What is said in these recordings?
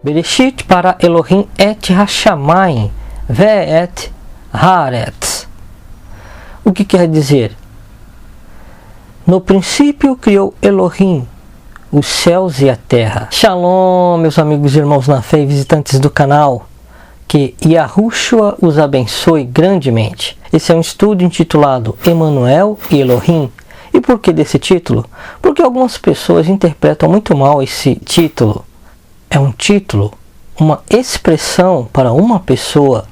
Bereshit para Elohim et Hashamayim ve'et haaretz. O que quer dizer? No princípio criou Elohim os céus e a terra. Shalom, meus amigos e irmãos na fé e visitantes do canal. Que Yahushua os abençoe grandemente. Esse é um estudo intitulado Emanuel e Elohim. E por que desse título? Porque algumas pessoas interpretam muito mal esse título. É um título, uma expressão para uma pessoa.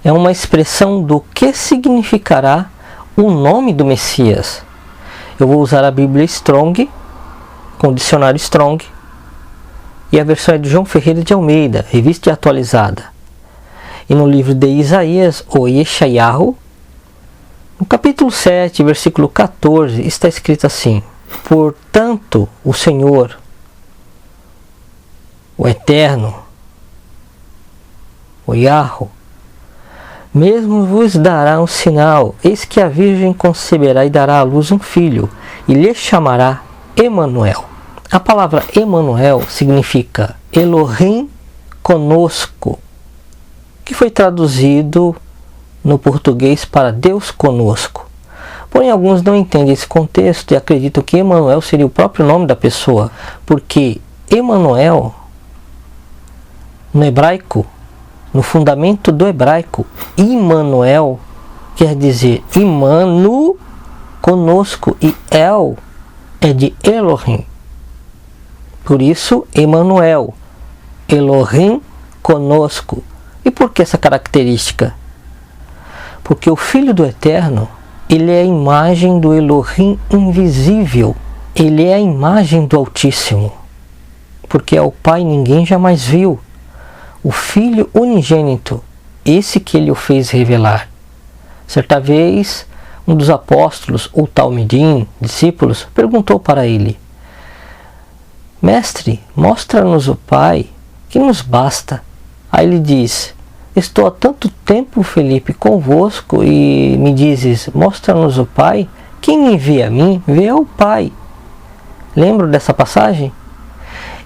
É uma expressão do que significará o nome do Messias. Eu vou usar a Bíblia Strong, com o dicionário Strong. E a versão é de João Ferreira de Almeida, revista atualizada. E no livro de Isaías, ou Yeshayahu, no capítulo 7, versículo 14, está escrito assim: portanto, o Senhor, o Eterno, o Yahu, mesmo vos dará um sinal, eis que a Virgem conceberá e dará à luz um filho, e lhe chamará Emanuel. A palavra Emanuel significa Elohim conosco, que foi traduzido no português para Deus conosco. Porém, alguns não entendem esse contexto e acreditam que Emanuel seria o próprio nome da pessoa, porque Emanuel, no hebraico, no fundamento do hebraico, Immanuel quer dizer Imanu, conosco, e El é de Elohim. Por isso, Emanuel, Elohim conosco. E por que essa característica? Porque o Filho do Eterno, ele é a imagem do Elohim invisível. Ele é a imagem do Altíssimo. Porque ao Pai ninguém jamais viu. O Filho unigênito, esse que ele o fez revelar. Certa vez, um dos apóstolos, ou Talmidim, discípulos, perguntou para ele: Mestre, mostra-nos o Pai, que nos basta. Aí ele diz: estou há tanto tempo, Felipe, convosco e me dizes, mostra-nos o Pai. Quem me vê a mim, vê ao Pai. Lembra dessa passagem?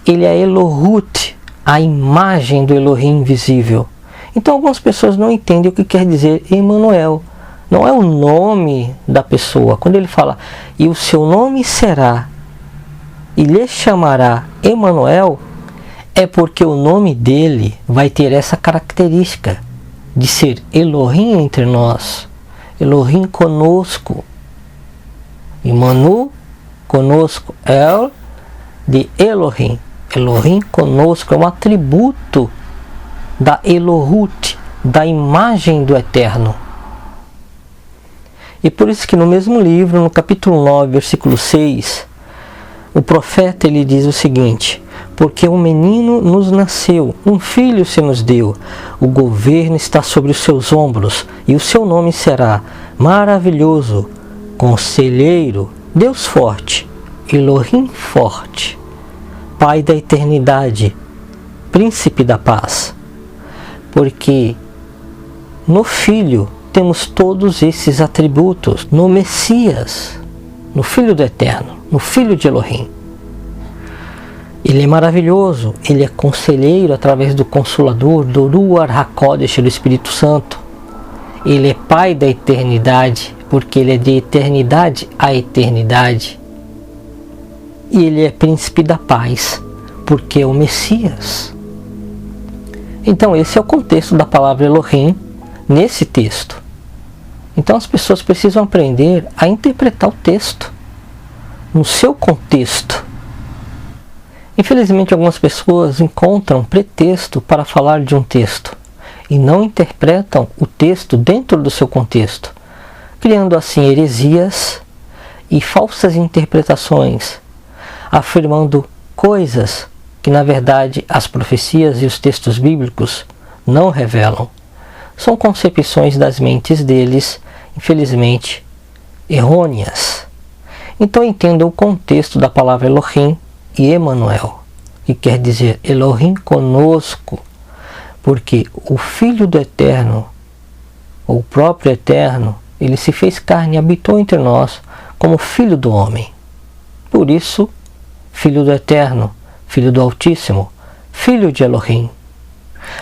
Ele é Elohut, a imagem do Elohim invisível. Então algumas pessoas não entendem o que quer dizer Emanuel. Não é o nome da pessoa. Quando ele fala, e o seu nome será, e lhe chamará Emanuel, é porque o nome dele vai ter essa característica de ser Elohim entre nós, Elohim conosco. Imanu, conosco, El, de Elohim. Elohim conosco é um atributo da Elohut, da imagem do Eterno. E por isso que no mesmo livro, no capítulo 9, versículo 6, o profeta ele diz o seguinte: porque um menino nos nasceu, um filho se nos deu, o governo está sobre os seus ombros, e o seu nome será Maravilhoso, Conselheiro, Deus Forte, Elohim Forte, Pai da Eternidade, Príncipe da Paz. Porque no Filho temos todos esses atributos, no Messias, no Filho do Eterno, no Filho de Elohim. Ele é maravilhoso, ele é conselheiro através do Consolador, do Ruach HaKodesh, do Espírito Santo. Ele é Pai da eternidade, porque ele é de eternidade a eternidade. E ele é Príncipe da Paz, porque é o Messias. Então esse é o contexto da palavra Elohim nesse texto. Então as pessoas precisam aprender a interpretar o texto no seu contexto. Infelizmente, algumas pessoas encontram pretexto para falar de um texto e não interpretam o texto dentro do seu contexto, criando assim heresias e falsas interpretações, afirmando coisas que na verdade as profecias e os textos bíblicos não revelam. São concepções das mentes deles, infelizmente, errôneas. Então entendam o contexto da palavra Elohim e Emanuel, que quer dizer Elohim conosco, porque o Filho do Eterno, ou o próprio Eterno, ele se fez carne e habitou entre nós como Filho do Homem. Por isso, Filho do Eterno, Filho do Altíssimo, filho de Elohim.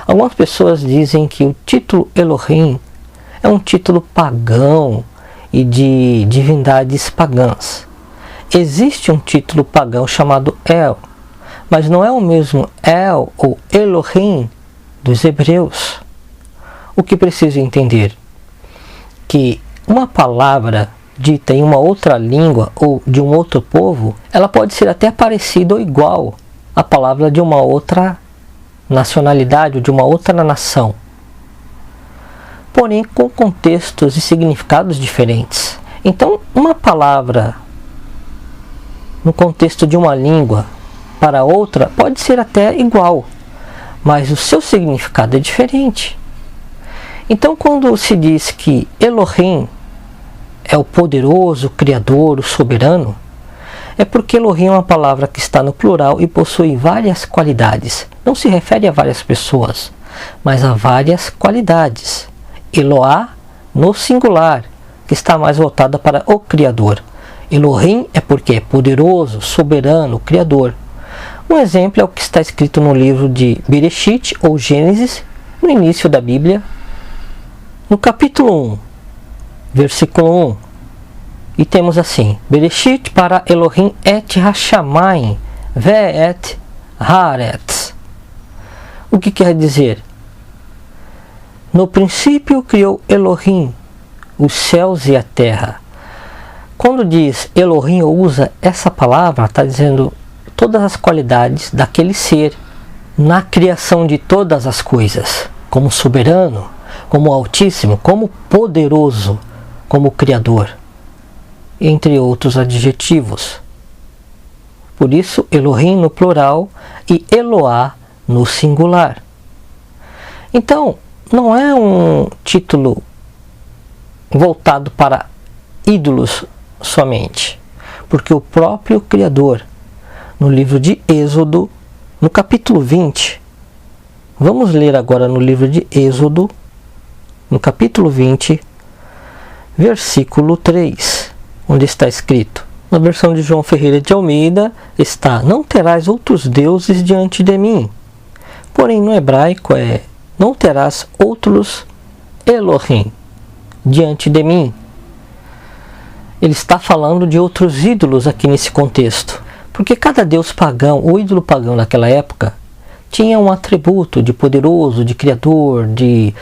Algumas pessoas dizem que o título Elohim é um título pagão e de divindades pagãs. Existe um título pagão chamado El, mas não é o mesmo El ou Elohim dos hebreus. O que preciso entender? Que uma palavra dita em uma outra língua ou de um outro povo, ela pode ser até parecida ou igual à palavra de uma outra nacionalidade ou de uma outra nação, porém com contextos e significados diferentes. Então, uma palavra no contexto de uma língua para outra pode ser até igual, mas o seu significado é diferente. Então, quando se diz que Elohim é o poderoso, o criador, o soberano, é porque Elohim é uma palavra que está no plural e possui várias qualidades. Não se refere a várias pessoas, mas a várias qualidades. Eloá no singular, que está mais voltada para o Criador. Elohim é porque é poderoso, soberano, criador. Um exemplo é o que está escrito no livro de Bereshit, ou Gênesis, no início da Bíblia, no capítulo 1, versículo 1. E temos assim: Bereshit para Elohim et hashamayim ve'et haaretz. O que quer dizer? No princípio criou Elohim os céus e a terra. Quando diz Elohim ou usa essa palavra, está dizendo todas as qualidades daquele ser na criação de todas as coisas, como soberano, como altíssimo, como poderoso, como criador, entre outros adjetivos. Por isso, Elohim no plural e Eloá no singular. Então, não é um título voltado para ídolos somente, porque o próprio Criador, no livro de Êxodo, no capítulo 20, vamos ler agora no livro de Êxodo, no capítulo 20, versículo 3, onde está escrito, na versão de João Ferreira de Almeida, está: não terás outros deuses diante de mim. Porém, no hebraico é: não terás outros Elohim diante de mim. Ele está falando de outros ídolos aqui nesse contexto, porque cada deus pagão, o ídolo pagão daquela época, tinha um atributo de poderoso, de criador, de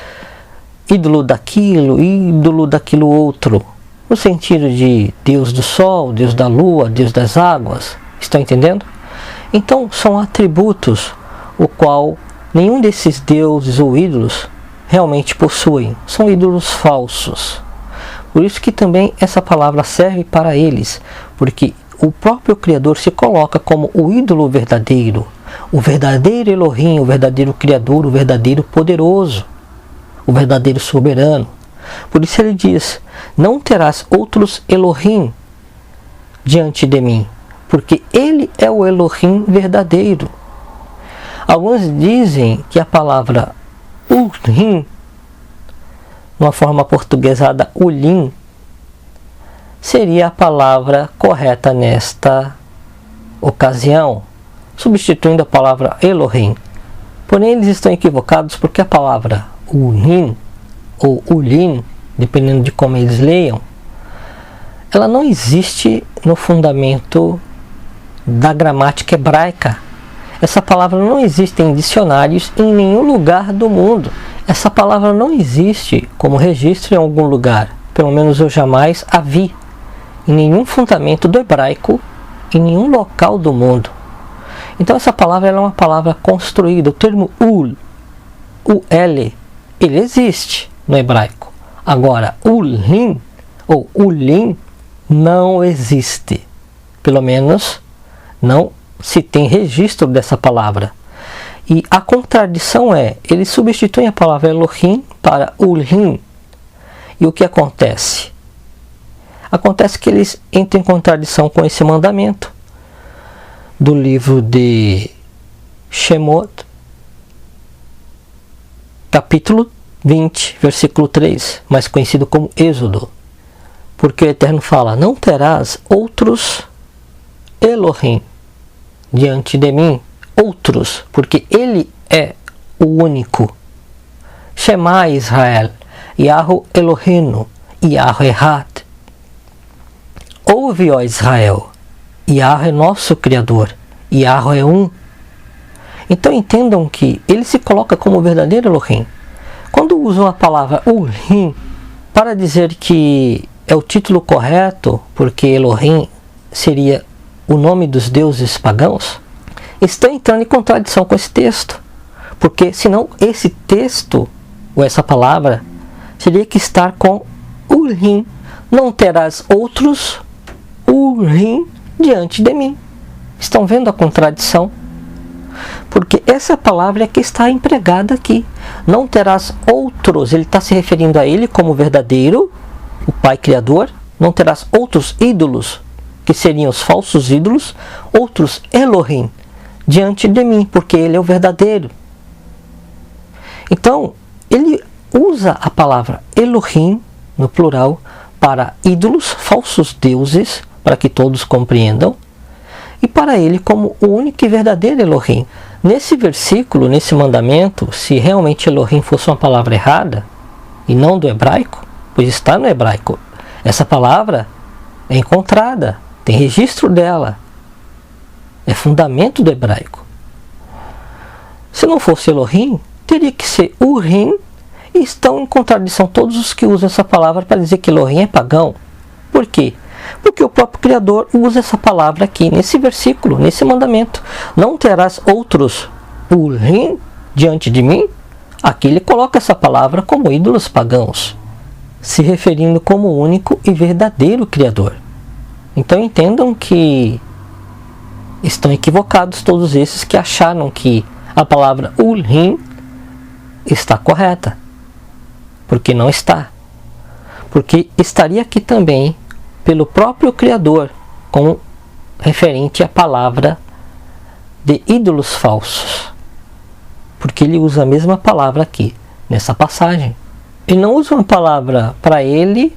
ídolo daquilo outro, no sentido de Deus do sol, Deus da lua, Deus das águas. Estão entendendo? Então são atributos o qual nenhum desses deuses ou ídolos realmente possuem. São ídolos falsos. Por isso que também essa palavra serve para eles, porque o próprio Criador se coloca como o ídolo verdadeiro, o verdadeiro Elohim, o verdadeiro Criador, o verdadeiro poderoso, o verdadeiro soberano. Por isso ele diz: não terás outros Elohim diante de mim, porque ele é o Elohim verdadeiro. Alguns dizem que a palavra Ulim, numa forma portuguesada Ulim, seria a palavra correta nesta ocasião, substituindo a palavra Elohim. Porém, eles estão equivocados, porque a palavra Ulim ou Ulim, dependendo de como eles leiam, ela não existe no fundamento da gramática hebraica. Essa palavra não existe em dicionários em nenhum lugar do mundo. Essa palavra não existe como registro em algum lugar. Pelo menos eu jamais a vi em nenhum fundamento do hebraico, em nenhum local do mundo. Então essa palavra ela é uma palavra construída. O termo ul, ele existe no hebraico. Agora, ulim ou ulim não existe. Pelo menos não se tem registro dessa palavra. E a contradição é, eles substituem a palavra Elohim para Ulim. E o que acontece? Acontece que eles entram em contradição com esse mandamento do livro de Shemot, capítulo 20, versículo 3, mais conhecido como Êxodo. Porque o Eterno fala: não terás outros Elohim diante de mim, outros, porque ele é o único. Shema Israel, Yahu Eloheinu, Yahu Echad. Ouve, ó Israel, Yahu é nosso Criador, Yahu é um. Então entendam que ele se coloca como o verdadeiro Elohim. Quando usam a palavra Urim para dizer que é o título correto, porque Elohim seria o nome dos deuses pagãos, estão entrando em contradição com esse texto. Porque senão esse texto, ou essa palavra, teria que estar com Urim. Não terás outros Urim diante de mim. Estão vendo a contradição? Porque essa palavra é que está empregada aqui. Não terás outros. Ele está se referindo a ele como verdadeiro, o Pai Criador. Não terás outros ídolos, que seriam os falsos ídolos, outros Elohim, diante de mim, porque ele é o verdadeiro. Então, ele usa a palavra Elohim, no plural, para ídolos, falsos deuses, para que todos compreendam, e para ele como o único e verdadeiro Elohim. Nesse versículo, nesse mandamento, se realmente Elohim fosse uma palavra errada, e não do hebraico, pois está no hebraico, essa palavra é encontrada, tem registro dela, é fundamento do hebraico. Se não fosse Elohim, teria que ser Urim, e estão em contradição todos os que usam essa palavra para dizer que Elohim é pagão. Por quê? Porque o próprio Criador usa essa palavra aqui, nesse versículo, nesse mandamento. Não terás outros Urim diante de mim? Aqui ele coloca essa palavra como ídolos pagãos, se referindo como o único e verdadeiro Criador. Então entendam que estão equivocados todos esses que acharam que a palavra Urim está correta, porque não está. Porque estaria aqui também pelo próprio Criador, como referente à palavra de ídolos falsos, porque ele usa a mesma palavra aqui, nessa passagem. Ele não usa uma palavra para ele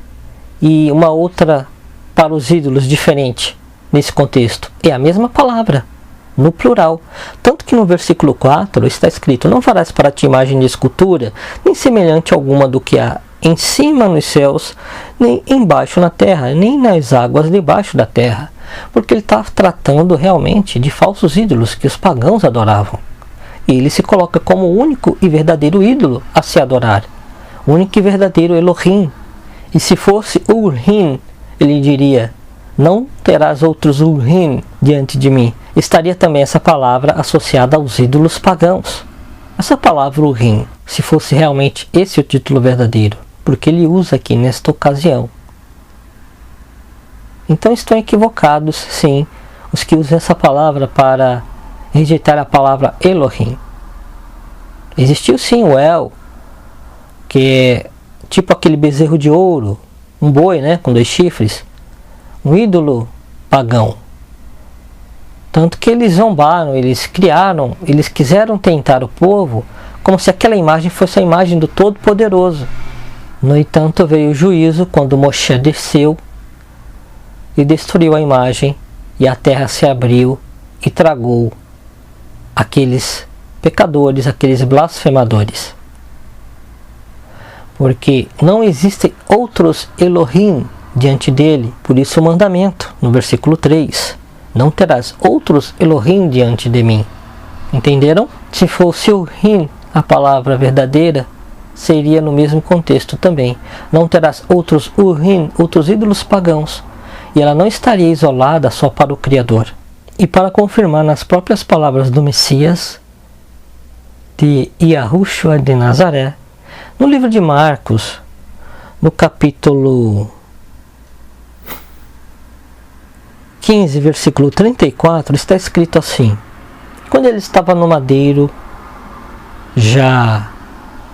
e uma outra para os ídolos diferente nesse contexto. É a mesma palavra, no plural. Tanto que no versículo 4 está escrito: não farás para ti imagem de escultura, nem semelhante alguma do que há em cima nos céus, nem embaixo na terra, nem nas águas debaixo da terra. Porque ele está tratando realmente de falsos ídolos que os pagãos adoravam. E ele se coloca como o único e verdadeiro ídolo a se adorar, o único e verdadeiro Elohim. E se fosse Urim, ele diria: não terás outros Urim diante de mim. Estaria também essa palavra associada aos ídolos pagãos. Essa palavra Urim, se fosse realmente esse o título verdadeiro, porque ele usa aqui nesta ocasião. Então estão equivocados, sim, os que usam essa palavra para rejeitar a palavra Elohim. Existiu sim o El, que é tipo aquele bezerro de ouro, um boi, né, com 2 chifres, um ídolo pagão. Tanto que eles zombaram, eles criaram, eles quiseram tentar o povo como se aquela imagem fosse a imagem do Todo-Poderoso. No entanto, veio o juízo quando Moshe desceu e destruiu a imagem, e a terra se abriu e tragou aqueles pecadores, aqueles blasfemadores. Porque não existem outros Elohim diante dele, por isso o mandamento, no versículo 3. Não terás outros Elohim diante de mim. Entenderam? Se fosse Urim a palavra verdadeira, seria no mesmo contexto também. Não terás outros Urim, outros ídolos pagãos. E ela não estaria isolada só para o Criador. E para confirmar nas próprias palavras do Messias, de Yahushua de Nazaré, no livro de Marcos, no capítulo 15, versículo 34, está escrito assim: quando ele estava no madeiro, já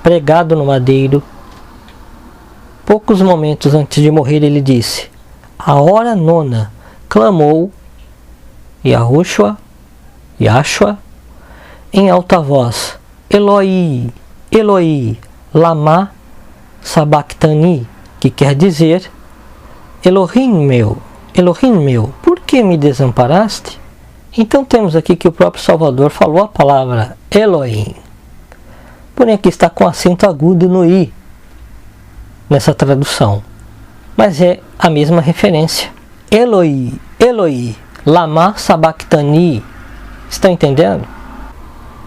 pregado no madeiro, poucos momentos antes de morrer, ele disse: a hora 9, clamou Yahshua em alta voz: Eloi, Eloi, lama sabachthani, que quer dizer: Elohim meu, por que me desamparaste? Então temos aqui que o próprio Salvador falou a palavra Elohim. Porém aqui está com acento agudo no i, nessa tradução. Mas é a mesma referência. Eloi, Eloi, lama sabachthani. Estão entendendo?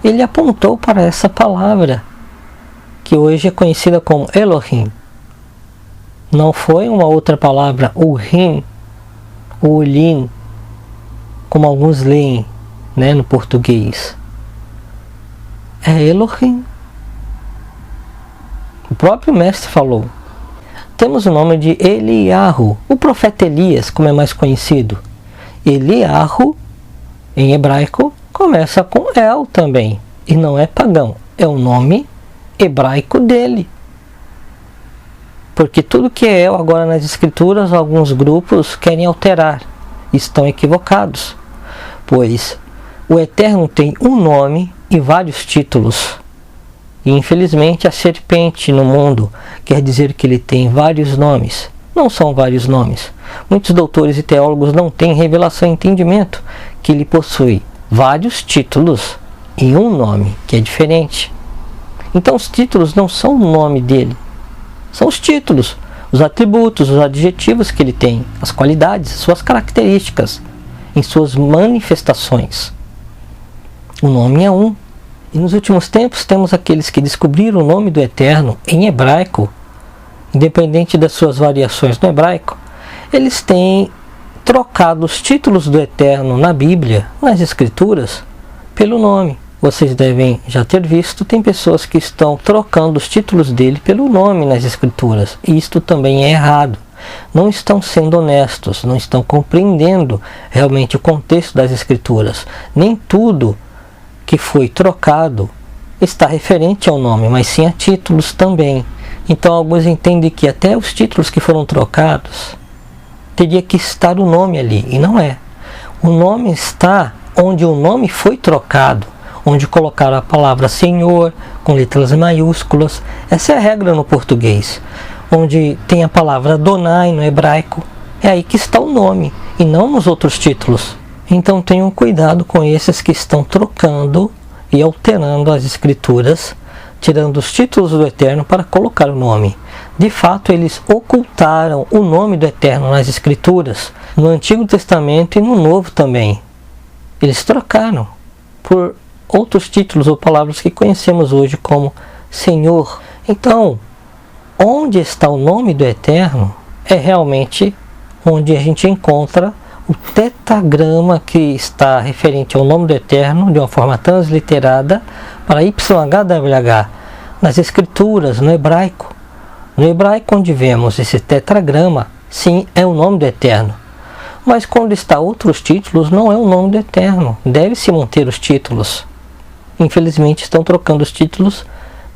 Ele apontou para essa palavra, que hoje é conhecida como Elohim. Não foi uma outra palavra, Urim, Ulim, como alguns leem, né, no português. É Elohim. O próprio mestre falou. Temos o nome de Eliahu, o profeta Elias, como é mais conhecido. Eliahu, em hebraico, começa com El também, e não é pagão, é o nome hebraico dele. Porque tudo que é El agora nas escrituras, alguns grupos querem alterar, estão equivocados, pois o Eterno tem um nome e vários títulos. E infelizmente a serpente no mundo quer dizer que ele tem vários nomes. Não são vários nomes. Muitos doutores e teólogos não têm revelação e entendimento que ele possui vários títulos e um nome que é diferente. Então os títulos não são o nome dele. São os títulos, os atributos, os adjetivos que ele tem, as qualidades, suas características, em suas manifestações. O nome é um. E nos últimos tempos temos aqueles que descobriram o nome do Eterno em hebraico, independente das suas variações no hebraico, eles têm trocado os títulos do Eterno na Bíblia, nas Escrituras, pelo nome. Vocês devem já ter visto, tem pessoas que estão trocando os títulos dele pelo nome nas Escrituras, e isto também é errado. Não estão sendo honestos, não estão compreendendo realmente o contexto das Escrituras. Nem tudo que foi trocado está referente ao nome, mas sim a títulos também. Então alguns entendem que até os títulos que foram trocados teria que estar o nome ali, e não é. O nome está onde o nome foi trocado, onde colocaram a palavra Senhor com letras maiúsculas. Essa é a regra no português. Onde tem a palavra Adonai no hebraico, é aí que está o nome, e não nos outros títulos. Então tenham cuidado com esses que estão trocando e alterando as escrituras, tirando os títulos do Eterno para colocar o nome. De fato, eles ocultaram o nome do Eterno nas escrituras, no Antigo Testamento e no Novo também. Eles trocaram por outros títulos ou palavras que conhecemos hoje como Senhor. Então, onde está o nome do Eterno é realmente onde a gente encontra o tetagrama que está referente ao nome do Eterno de uma forma transliterada para YHWH nas escrituras, no hebraico. No hebraico, onde vemos esse tetragrama, sim, é o nome do Eterno. Mas quando está outros títulos, não é o nome do Eterno. Deve-se manter os títulos. Infelizmente estão trocando os títulos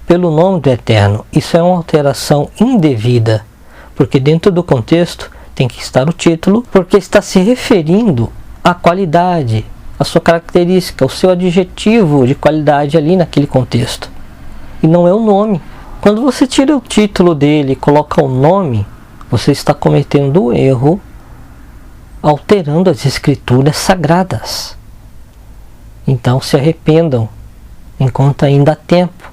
pelo nome do Eterno. Isso é uma alteração indevida, porque dentro do contexto tem que estar o título, porque está se referindo à qualidade, à sua característica, ao seu adjetivo de qualidade ali naquele contexto. E não é o nome. Quando você tira o título dele e coloca o nome, você está cometendo o erro, alterando as escrituras sagradas. Então se arrependam, enquanto ainda há tempo,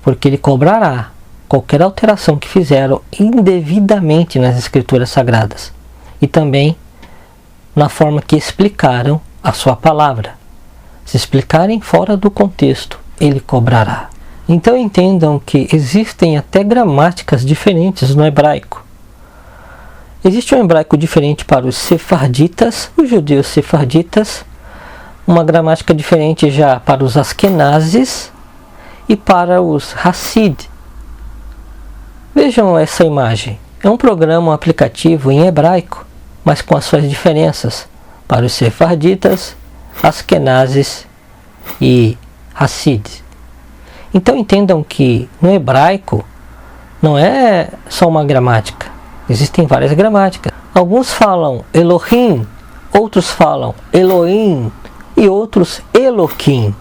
porque ele cobrará qualquer alteração que fizeram indevidamente nas escrituras sagradas e também na forma que explicaram a sua palavra. Se explicarem fora do contexto, ele cobrará. Então entendam que existem até gramáticas diferentes no hebraico. Existe um hebraico diferente para os sefarditas, os judeus sefarditas, uma gramática diferente já para os askenazes e para os Hassid. Vejam essa imagem. É um programa, um aplicativo em hebraico, mas com as suas diferenças para os sefarditas, askenazes e Hassids. Então entendam que no hebraico não é só uma gramática. Existem várias gramáticas. Alguns falam Elohim, outros falam Elohim e outros Eloquim.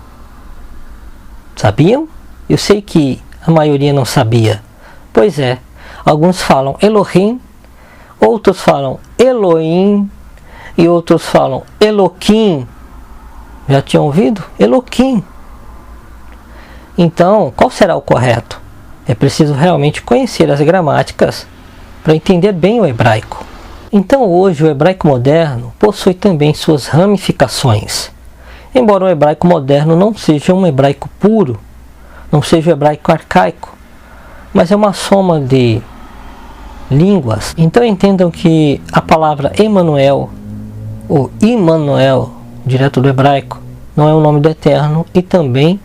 Sabiam? Eu sei que a maioria não sabia. Pois é, alguns falam Elohim, outros falam Elohim, e outros falam Elohim. Já tinham ouvido? Elohim. Então, qual será o correto? É preciso realmente conhecer as gramáticas para entender bem o hebraico. Então hoje o hebraico moderno possui também suas ramificações. Embora o hebraico moderno não seja um hebraico puro, não seja o hebraico arcaico, mas é uma soma de línguas. Então entendam que a palavra Emanuel, ou Immanuel, direto do hebraico, não é o nome do Eterno e também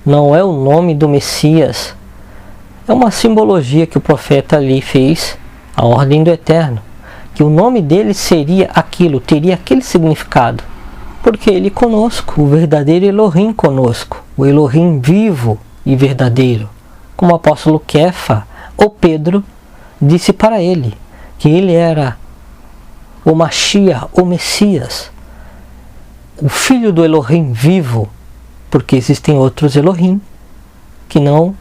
não é o nome do Messias. É uma simbologia que o profeta ali fez, a ordem do Eterno, que o nome dele seria aquilo, teria aquele significado, porque ele conosco, o verdadeiro Elohim conosco, o Elohim vivo e verdadeiro, como o apóstolo Kefa ou Pedro disse para ele, que ele era o Mashiach, o Messias, o filho do Elohim vivo, porque existem outros Elohim que não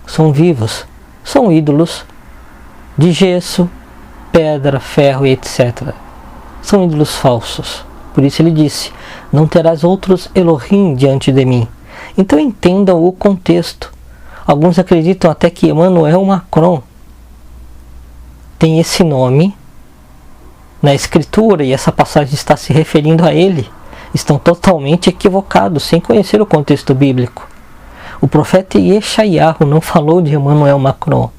são vivos, são ídolos de gesso, pedra, ferro e etc. São ídolos falsos. Por isso ele disse, não terás outros Elohim diante de mim. Então entendam o contexto. Alguns acreditam até que Emmanuel Macron tem esse nome na escritura e essa passagem está se referindo a ele. Estão totalmente equivocados, sem conhecer o contexto bíblico. O profeta Yeshayahu não falou de Emmanuel Macron.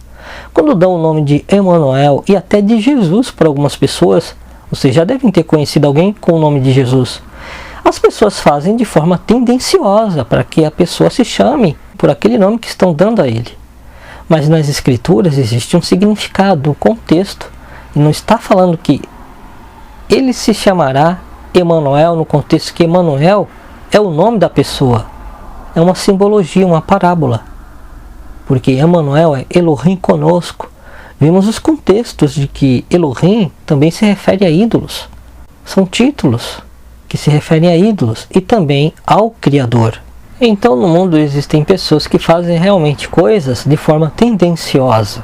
Quando dão o nome de Emmanuel e até de Jesus para algumas pessoas, vocês já devem ter conhecido alguém com o nome de Jesus. As pessoas fazem de forma tendenciosa para que a pessoa se chame por aquele nome que estão dando a ele. Mas nas escrituras existe um significado, um contexto. E não está falando que ele se chamará Emmanuel no contexto que Emmanuel é o nome da pessoa. É uma simbologia, uma parábola. Porque Emmanuel é Elohim conosco. Vemos os contextos de que Elohim também se refere a ídolos. São títulos que se referem a ídolos e também ao Criador. Então no mundo existem pessoas que fazem realmente coisas de forma tendenciosa.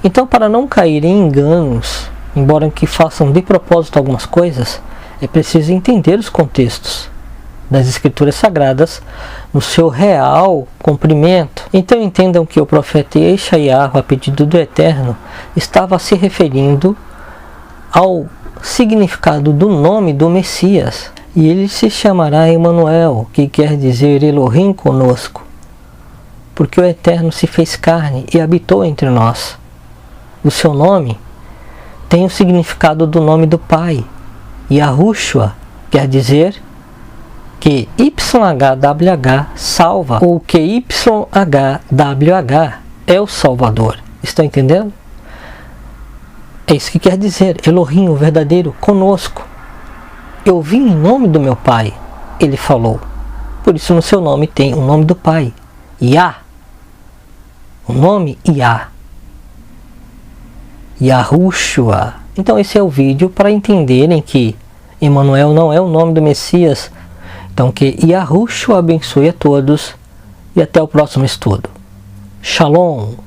Então para não cair em enganos, embora que façam de propósito algumas coisas, é preciso entender os contextos das escrituras sagradas no seu real cumprimento. Então entendam que o profeta Yeshayahu, a pedido do Eterno, estava se referindo ao significado do nome do Messias. E ele se chamará Emmanuel, que quer dizer Elohim conosco, porque o Eterno se fez carne e habitou entre nós. O seu nome tem o significado do nome do Pai. Yahushua quer dizer que YHWH salva, ou que YHWH é o Salvador. Estão entendendo? É isso que quer dizer, Elohim, o verdadeiro, conosco. Eu vim em nome do meu Pai, ele falou. Por isso no seu nome tem o nome do Pai, Yah. O nome Yah. Yahushua. Então esse é o vídeo para entenderem que Emmanuel não é o nome do Messias. Então que Yahushua abençoe a todos e até o próximo estudo. Shalom.